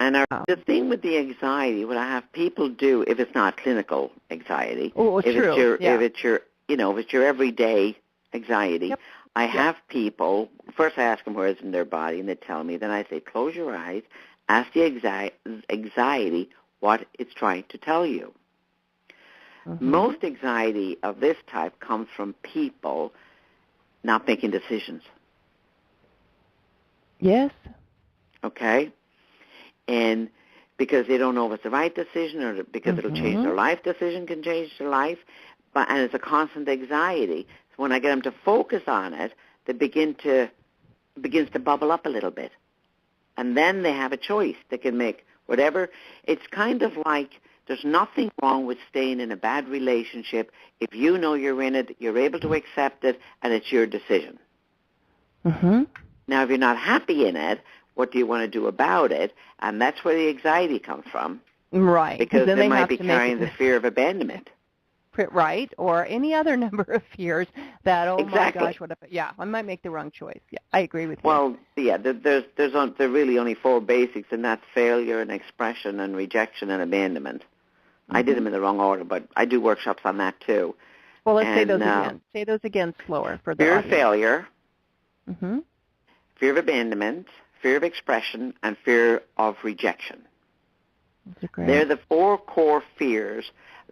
And the thing with the anxiety, what I have people do, if it's not clinical anxiety, if it's your everyday anxiety, I have people, first I ask them where it's in their body, and they tell me. Then I say, close your eyes, ask the anxiety what it's trying to tell you. Mm-hmm. Most anxiety of this type comes from people not making decisions. Yes. Okay? And because they don't know if it's the right decision, or because it'll change their life, decision can change their life, and it's a constant anxiety. So when I get them to focus on it, they begins to bubble up a little bit. And then they have a choice. They can make whatever. It's kind of like there's nothing wrong with staying in a bad relationship. If you know you're in it, you're able to accept it, and it's your decision. Mm-hmm. Now, if you're not happy in it, what do you want to do about it? And that's where the anxiety comes from. Right. Because they might be carrying the fear of abandonment. Right, or any other number of fears that, exactly. My gosh, what if, I might make the wrong choice. Yeah, I agree with you. Well, there are really only four basics, and that's failure and expression and rejection and abandonment. Mm-hmm. I did them in the wrong order, but I do workshops on that too. Well, let's say those again. Say those again slower for the fear audience. Of failure, mm-hmm. fear of abandonment, fear of expression, and fear of rejection. They're the four core fears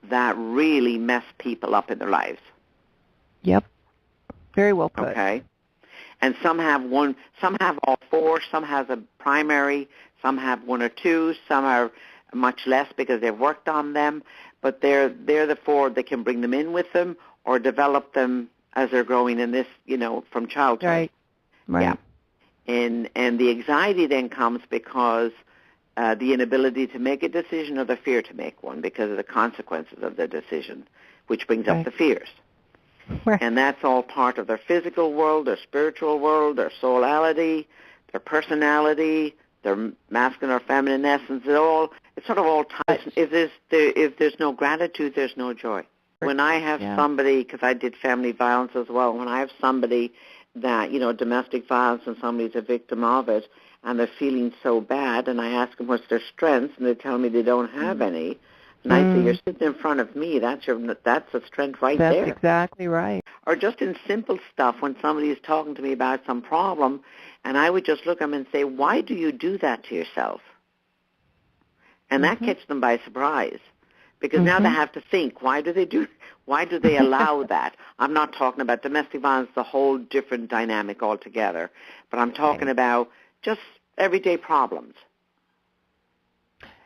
that really mess people up in their lives. Yep. Very well put. Okay. And some have all four, some have a primary, some have one or two, some are much less because they've worked on them, but they're the four that can bring them in with them or develop them as they're growing in this, from childhood. Right. Yeah. And the anxiety then comes because the inability to make a decision or the fear to make one because of the consequences of their decision, which brings up the fears. Right. And that's all part of their physical world, their spiritual world, their soulality, their personality, their masculine or feminine essence. It sort of all ties. If there's no gratitude, there's no joy. When I have somebody, because I did family violence as well, when I have somebody that, domestic violence and somebody's a victim of it, and they're feeling so bad, and I ask them what's their strengths, and they tell me they don't have any. And I say, you're sitting in front of me. That's a strength right there. That's exactly right. Or just in simple stuff when somebody is talking to me about some problem, and I would just look at them and say, why do you do that to yourself? And that catches them by surprise. Because now they have to think, why do they allow that? I'm not talking about domestic violence, a whole different dynamic altogether. But I'm talking about just everyday problems.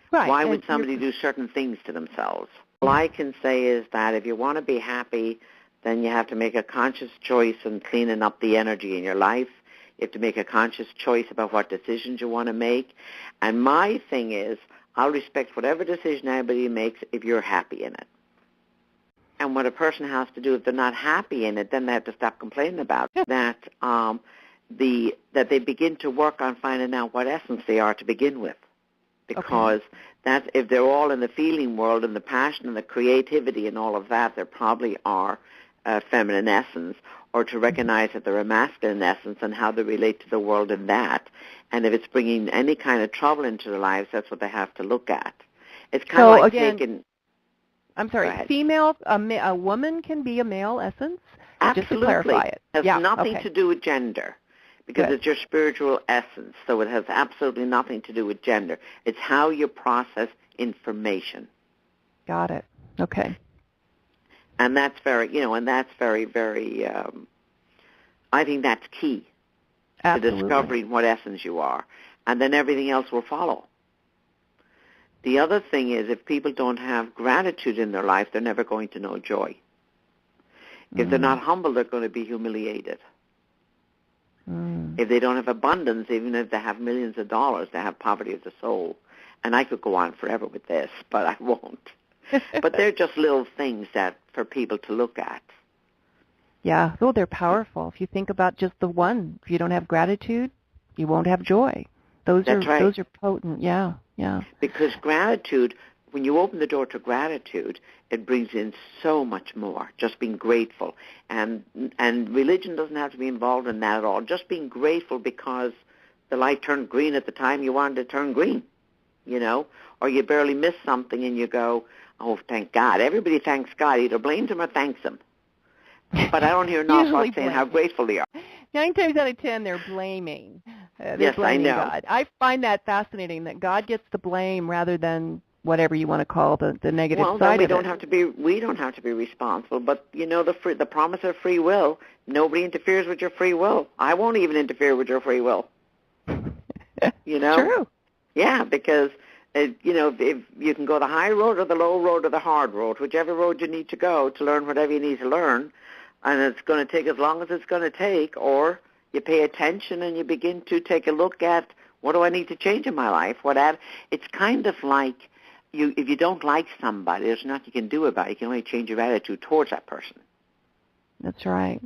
Right. Why would somebody do certain things to themselves? All I can say is that if you want to be happy, then you have to make a conscious choice in cleaning up the energy in your life. You have to make a conscious choice about what decisions you want to make. And my thing is, I'll respect whatever decision anybody makes if you're happy in it. And what a person has to do, if they're not happy in it, then they have to stop complaining about it. That they begin to work on finding out what essence they are to begin with. Because that's, if they're all in the feeling world and the passion and the creativity and all of that, there probably are feminine essence, or to recognize that they're a masculine essence and how they relate to the world in that. And if it's bringing any kind of trouble into their lives, that's what they have to look at. It's kind of like taking... I'm sorry, female, a woman can be a male essence? Absolutely. Just to clarify it. It has nothing to do with gender, because it's your spiritual essence, so it has absolutely nothing to do with gender. It's how you process information. Got it. Okay. And that's very, very, I think that's key to discovering what essence you are. And then everything else will follow. The other thing is, if people don't have gratitude in their life, they're never going to know joy. If they're not humble, they're going to be humiliated. If they don't have abundance, even if they have millions of dollars, they have poverty of the soul. And I could go on forever with this, but I won't. But they're just little things that for people to look at. Yeah, they're powerful. If you think about just the one, if you don't have gratitude, you won't have joy. Those are potent. Yeah. Because gratitude, when you open the door to gratitude, it brings in so much more. Just being grateful, and religion doesn't have to be involved in that at all. Just being grateful because the light turned green at the time you wanted it to turn green. or you barely miss something and you go, oh, thank God. Everybody thanks God, either blames him or thanks him. But I don't hear enough about saying how grateful they are. 9 times out of 10, they're blaming. Yes, blaming I know. God. I find that fascinating, that God gets the blame rather than whatever you want to call the negative side then we don't have to be responsible. But the promise of free will. Nobody interferes with your free will. I won't even interfere with your free will. True. Yeah, because if you can go the high road or the low road or the hard road, whichever road you need to go to learn whatever you need to learn, and it's going to take as long as it's going to take, or you pay attention and you begin to take a look at what do I need to change in my life. It's kind of like if you don't like somebody, there's nothing you can do about it. You can only change your attitude towards that person. That's right.